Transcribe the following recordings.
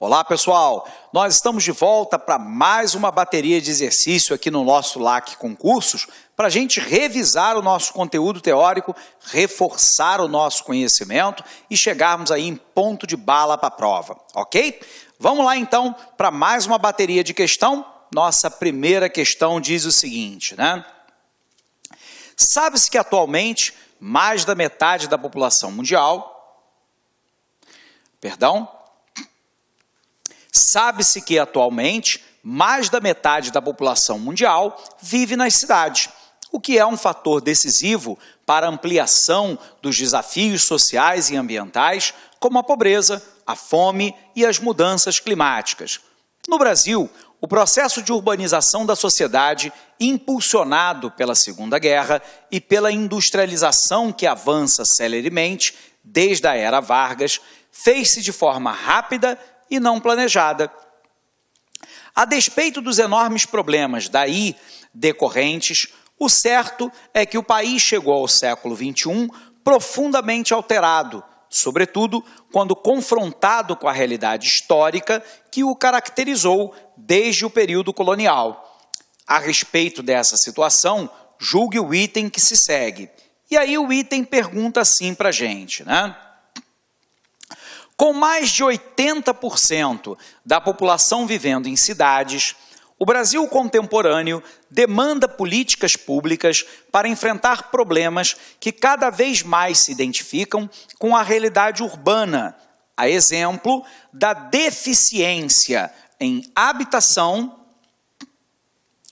Olá pessoal, nós estamos de volta para mais uma bateria de exercício aqui no nosso LAC Concursos, para a gente revisar o nosso conteúdo teórico, reforçar o nosso conhecimento e chegarmos aí em ponto de bala para a prova, ok? Vamos lá então para mais uma bateria de questão. Nossa primeira questão diz o seguinte, né? Sabe-se que atualmente mais da metade da população mundial, sabe-se que atualmente mais da metade da população mundial vive nas cidades, o que é um fator decisivo para a ampliação dos desafios sociais e ambientais, como a pobreza, a fome e as mudanças climáticas. No Brasil, o processo de urbanização da sociedade, impulsionado pela Segunda Guerra e pela industrialização que avança celeremente desde a era Vargas, fez-se de forma rápida e não planejada. A despeito dos enormes problemas daí decorrentes, o certo é que o país chegou ao século XXI profundamente alterado, sobretudo quando confrontado com a realidade histórica que o caracterizou desde o período colonial. A respeito dessa situação, julgue o item que se segue. E aí o item pergunta assim para a gente, né? Com mais de 80% da população vivendo em cidades, o Brasil contemporâneo demanda políticas públicas para enfrentar problemas que cada vez mais se identificam com a realidade urbana, a exemplo da deficiência em habitação,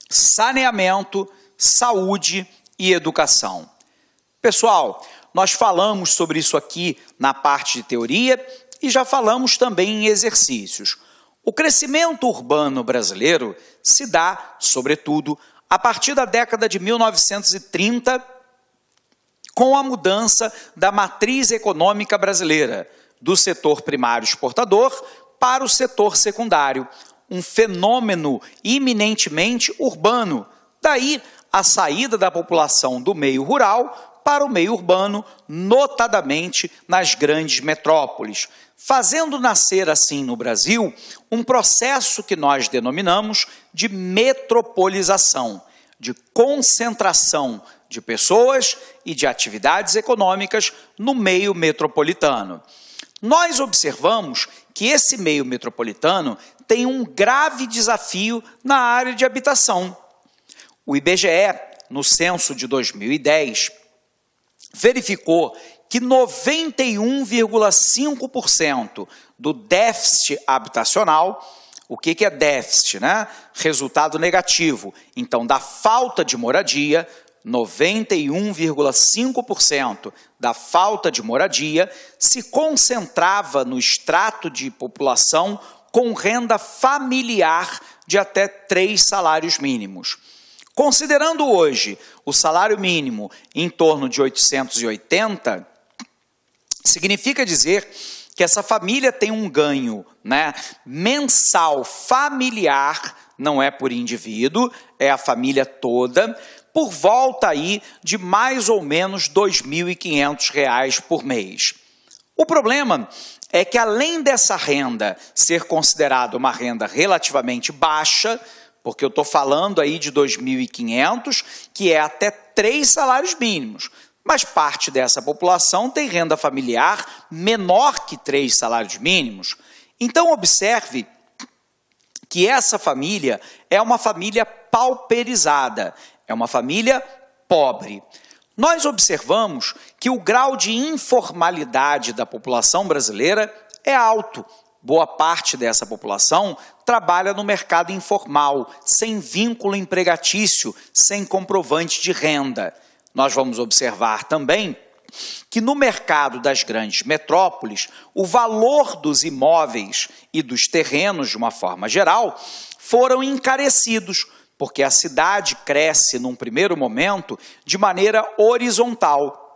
saneamento, saúde e educação. Pessoal, nós falamos sobre isso aqui na parte de teoria e já falamos também em exercícios. O crescimento urbano brasileiro se dá, sobretudo, a partir da década de 1930, com a mudança da matriz econômica brasileira, do setor primário exportador para o setor secundário, um fenômeno eminentemente urbano. Daí a saída da população do meio rural para o meio urbano, notadamente nas grandes metrópoles, fazendo nascer assim no Brasil um processo que nós denominamos de metropolização, de concentração de pessoas e de atividades econômicas no meio metropolitano. Nós observamos que esse meio metropolitano tem um grave desafio na área de habitação. O IBGE, no censo de 2010, verificou que 91,5% do déficit habitacional, o que é déficit, né? Resultado negativo. Então, da falta de moradia, 91,5% da falta de moradia se concentrava no extrato de população com renda familiar de até 3 salários mínimos. Considerando hoje o salário mínimo em torno de 880, significa dizer que essa família tem um ganho, né, mensal familiar, não é por indivíduo, é a família toda, por volta aí de mais ou menos R$ 2.500 por mês. O problema é que além dessa renda ser considerada uma renda relativamente baixa, porque eu estou falando aí de 2.500, que é até 3 salários mínimos, mas parte dessa população tem renda familiar menor que 3 salários mínimos. Então, observe que essa família é uma família pauperizada, é uma família pobre. Nós observamos que o grau de informalidade da população brasileira é alto. Boa parte dessa população trabalha no mercado informal, sem vínculo empregatício, sem comprovante de renda. Nós vamos observar também que no mercado das grandes metrópoles, o valor dos imóveis e dos terrenos, de uma forma geral, foram encarecidos, porque a cidade cresce, num primeiro momento, de maneira horizontal.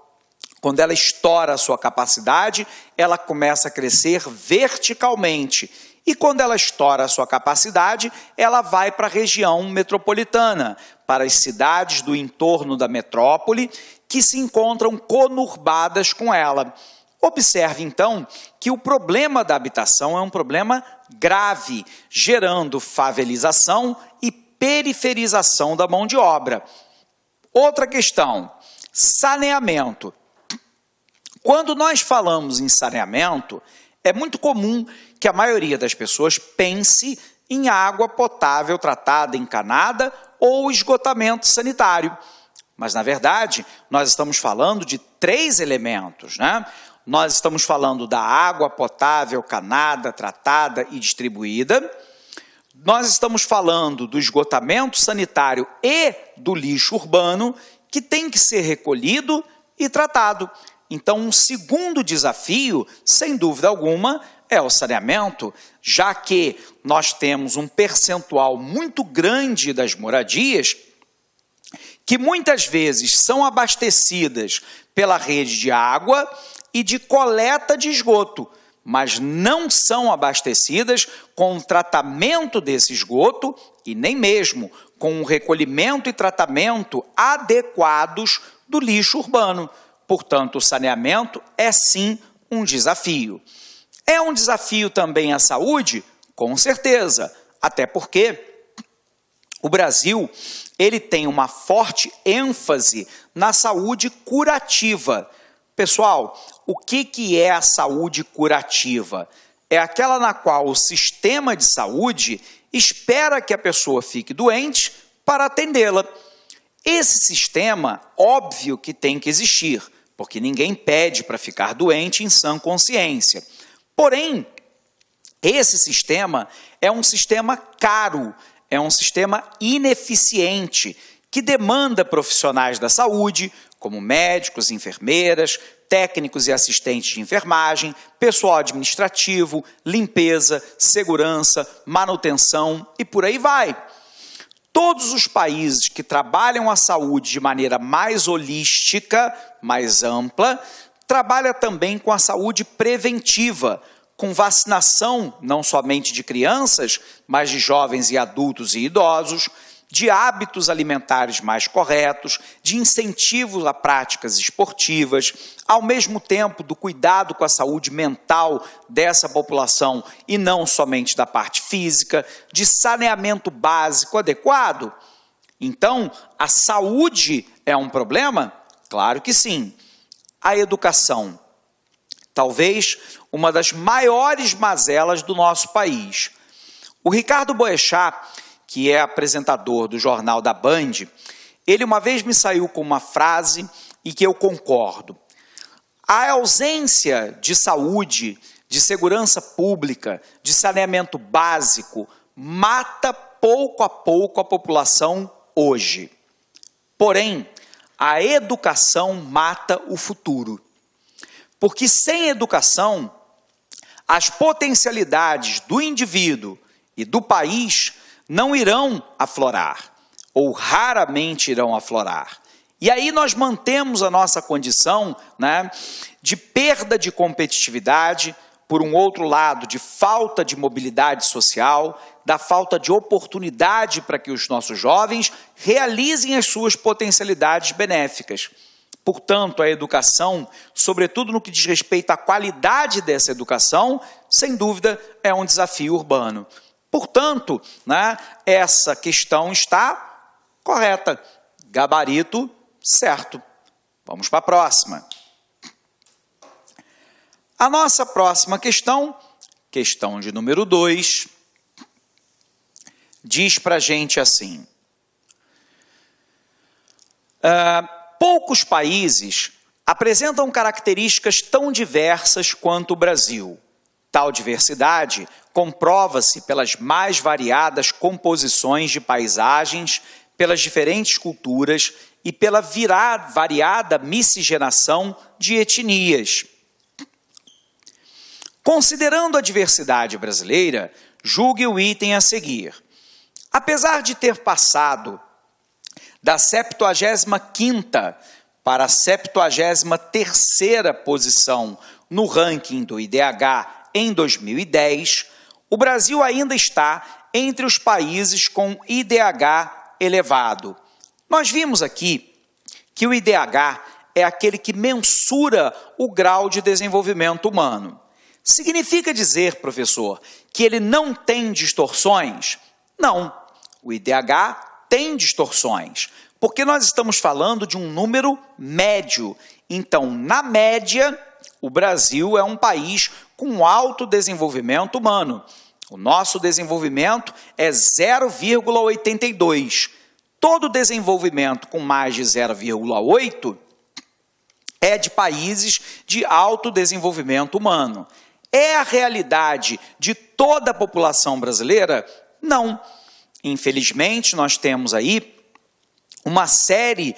Quando ela estoura a sua capacidade, ela começa a crescer verticalmente. E quando ela estoura a sua capacidade, ela vai para a região metropolitana, para as cidades do entorno da metrópole, que se encontram conurbadas com ela. Observe, então, que o problema da habitação é um problema grave, gerando favelização e periferização da mão de obra. Outra questão, saneamento. Quando nós falamos em saneamento, é muito comum que a maioria das pessoas pense em água potável tratada, encanada ou esgotamento sanitário. Mas, na verdade, nós estamos falando de 3 elementos, né? Nós estamos falando da água potável, canada, tratada e distribuída. Nós estamos falando do esgotamento sanitário e do lixo urbano, que tem que ser recolhido e tratado. Então, um segundo desafio, sem dúvida alguma, é o saneamento, já que nós temos um percentual muito grande das moradias que muitas vezes são abastecidas pela rede de água e de coleta de esgoto, mas não são abastecidas com o tratamento desse esgoto e nem mesmo com o recolhimento e tratamento adequados do lixo urbano. Portanto, o saneamento é sim um desafio. É um desafio também a saúde? Com certeza, até porque o Brasil ele tem uma forte ênfase na saúde curativa. Pessoal, o que é a saúde curativa? É aquela na qual o sistema de saúde espera que a pessoa fique doente para atendê-la. Esse sistema, óbvio que tem que existir, porque ninguém pede para ficar doente em sã consciência. Porém, esse sistema é um sistema caro, é um sistema ineficiente, que demanda profissionais da saúde, como médicos, enfermeiras, técnicos e assistentes de enfermagem, pessoal administrativo, limpeza, segurança, manutenção e por aí vai. Todos os países que trabalham a saúde de maneira mais holística, mais ampla, trabalham também com a saúde preventiva, com vacinação não somente de crianças, mas de jovens e adultos e idosos, de hábitos alimentares mais corretos, de incentivos a práticas esportivas, ao mesmo tempo do cuidado com a saúde mental dessa população e não somente da parte física, de saneamento básico adequado. Então, a saúde é um problema? Claro que sim. A educação, talvez uma das maiores mazelas do nosso país. O Ricardo Boechat, que é apresentador do Jornal da Band, ele uma vez me saiu com uma frase e que eu concordo. A ausência de saúde, de segurança pública, de saneamento básico, mata pouco a pouco a população hoje. Porém, a educação mata o futuro. Porque sem educação, as potencialidades do indivíduo e do país não irão aflorar, ou raramente irão aflorar. E aí nós mantemos a nossa condição, né, de perda de competitividade, por um outro lado, de falta de mobilidade social, da falta de oportunidade para que os nossos jovens realizem as suas potencialidades benéficas. Portanto, a educação, sobretudo no que diz respeito à qualidade dessa educação, sem dúvida é um desafio urbano. Portanto, né, essa questão está correta. Gabarito certo. Vamos para a próxima. A nossa próxima questão, questão de número 2, diz para a gente assim. Poucos países apresentam características tão diversas quanto o Brasil. Tal diversidade comprova-se pelas mais variadas composições de paisagens, pelas diferentes culturas e pela variada miscigenação de etnias. Considerando a diversidade brasileira, julgue o item a seguir. Apesar de ter passado da 75ª para a 73ª posição no ranking do IDH em 2010, o Brasil ainda está entre os países com IDH elevado. Nós vimos aqui que o IDH é aquele que mensura o grau de desenvolvimento humano. Significa dizer, professor, que ele não tem distorções? Não. O IDH tem distorções, porque nós estamos falando de um número médio. Então, na média, o Brasil é um país com alto desenvolvimento humano. O nosso desenvolvimento é 0,82. Todo desenvolvimento com mais de 0,8 é de países de alto desenvolvimento humano. É a realidade de toda a população brasileira? Não. Infelizmente, nós temos aí uma série,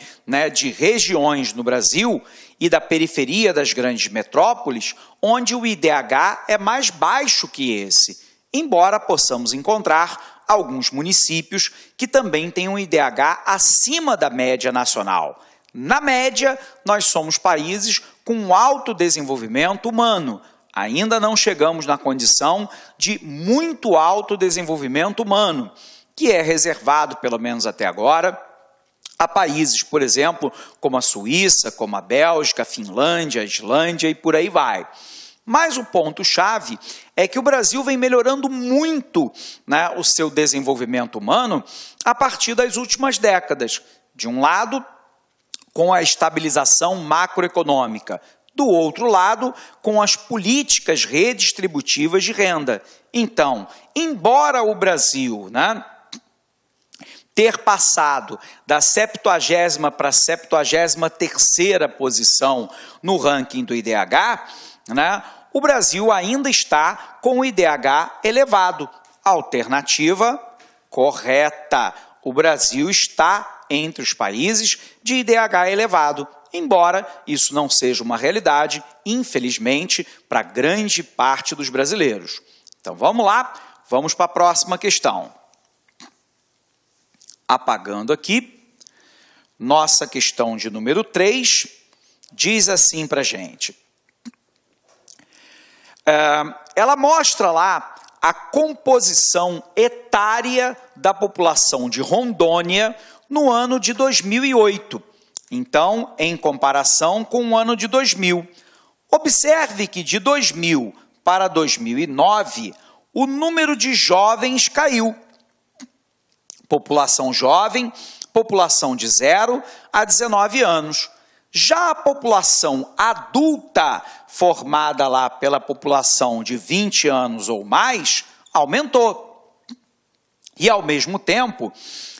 de regiões no Brasil e da periferia das grandes metrópoles, onde o IDH é mais baixo que esse, embora possamos encontrar alguns municípios que também têm um IDH acima da média nacional. Na média, nós somos países com alto desenvolvimento humano. Ainda não chegamos na condição de muito alto desenvolvimento humano, que é reservado, pelo menos até agora, a países, por exemplo, como a Suíça, como a Bélgica, a Finlândia, a Islândia e por aí vai. Mas o ponto-chave é que o Brasil vem melhorando muito, o seu desenvolvimento humano a partir das últimas décadas. De um lado, com a estabilização macroeconômica. Do outro lado, com as políticas redistributivas de renda. Então, embora o Brasil, ter passado da 70ª para a 73ª posição no ranking do IDH, o Brasil ainda está com o IDH elevado. Alternativa correta. O Brasil está entre os países de IDH elevado, embora isso não seja uma realidade, infelizmente, para grande parte dos brasileiros. Então vamos lá, vamos para a próxima questão. Apagando aqui, nossa questão de número 3 diz assim para a gente. Ela mostra lá a composição etária da população de Rondônia no ano de 2008. Então, em comparação com o ano de 2000. Observe que de 2000 para 2009, o número de jovens caiu. População jovem, população de 0 a 19 anos. Já a população adulta, formada lá pela população de 20 anos ou mais, aumentou. E, ao mesmo tempo,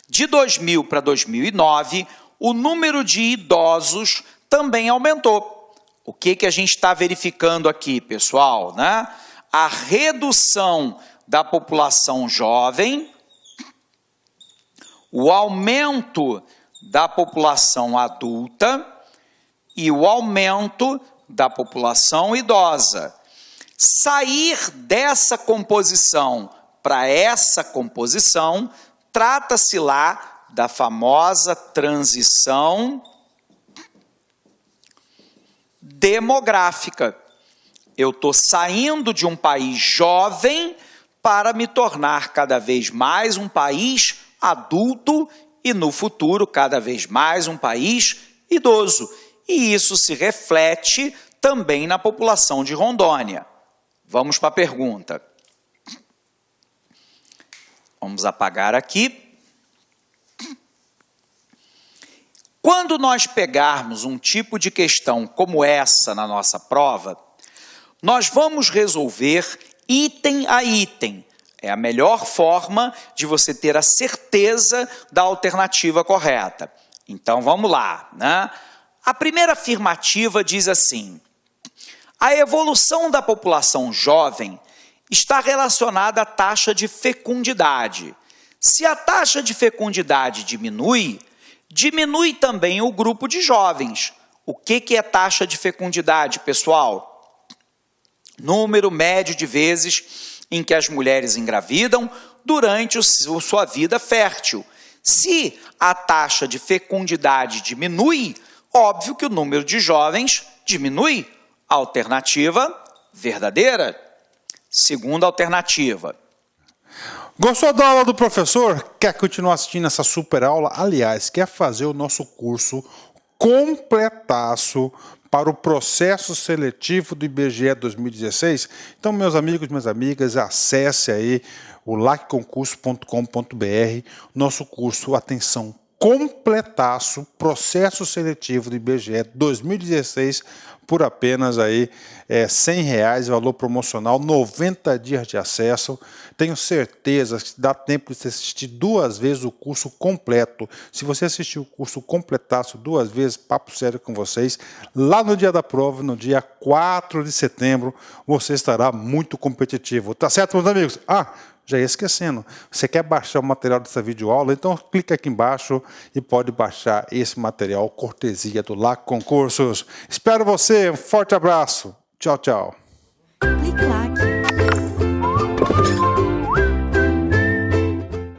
de 2000 para 2009, o número de idosos também aumentou. O que a gente está verificando aqui, pessoal? A redução da população jovem, o aumento da população adulta e o aumento da população idosa. Sair dessa composição para essa composição, trata-se lá da famosa transição demográfica. Eu estou saindo de um país jovem para me tornar cada vez mais um país adulto e, no futuro, cada vez mais um país idoso. E isso se reflete também na população de Rondônia. Vamos para a pergunta. Vamos apagar aqui. Quando nós pegarmos um tipo de questão como essa na nossa prova, nós vamos resolver item a item. É a melhor forma de você ter a certeza da alternativa correta. Então, vamos lá. A primeira afirmativa diz assim: a evolução da população jovem está relacionada à taxa de fecundidade. Se a taxa de fecundidade diminui, diminui também o grupo de jovens. O que é taxa de fecundidade, pessoal? Número médio de vezes em que as mulheres engravidam durante sua vida fértil. Se a taxa de fecundidade diminui, óbvio que o número de jovens diminui. Alternativa verdadeira. Segunda alternativa. Gostou da aula do professor? Quer continuar assistindo essa super aula? Aliás, quer fazer o nosso curso completaço para o processo seletivo do IBGE 2016. Então, meus amigos e minhas amigas, acesse aí o lacconcurso.com.br, nosso curso Atenção completaço, processo seletivo do IBGE 2016, por apenas aí R$100, valor promocional, 90 dias de acesso. Tenho certeza que dá tempo de você assistir 2 vezes o curso completo. Se você assistir o curso completaço 2 vezes, papo sério com vocês, lá no dia da prova, no dia 4 de setembro, você estará muito competitivo. Tá certo, meus amigos? Já ia esquecendo, você quer baixar o material dessa videoaula? Então clica aqui embaixo e pode baixar esse material cortesia do LAC Concursos. Espero você, um forte abraço. Tchau, tchau. Clique lá.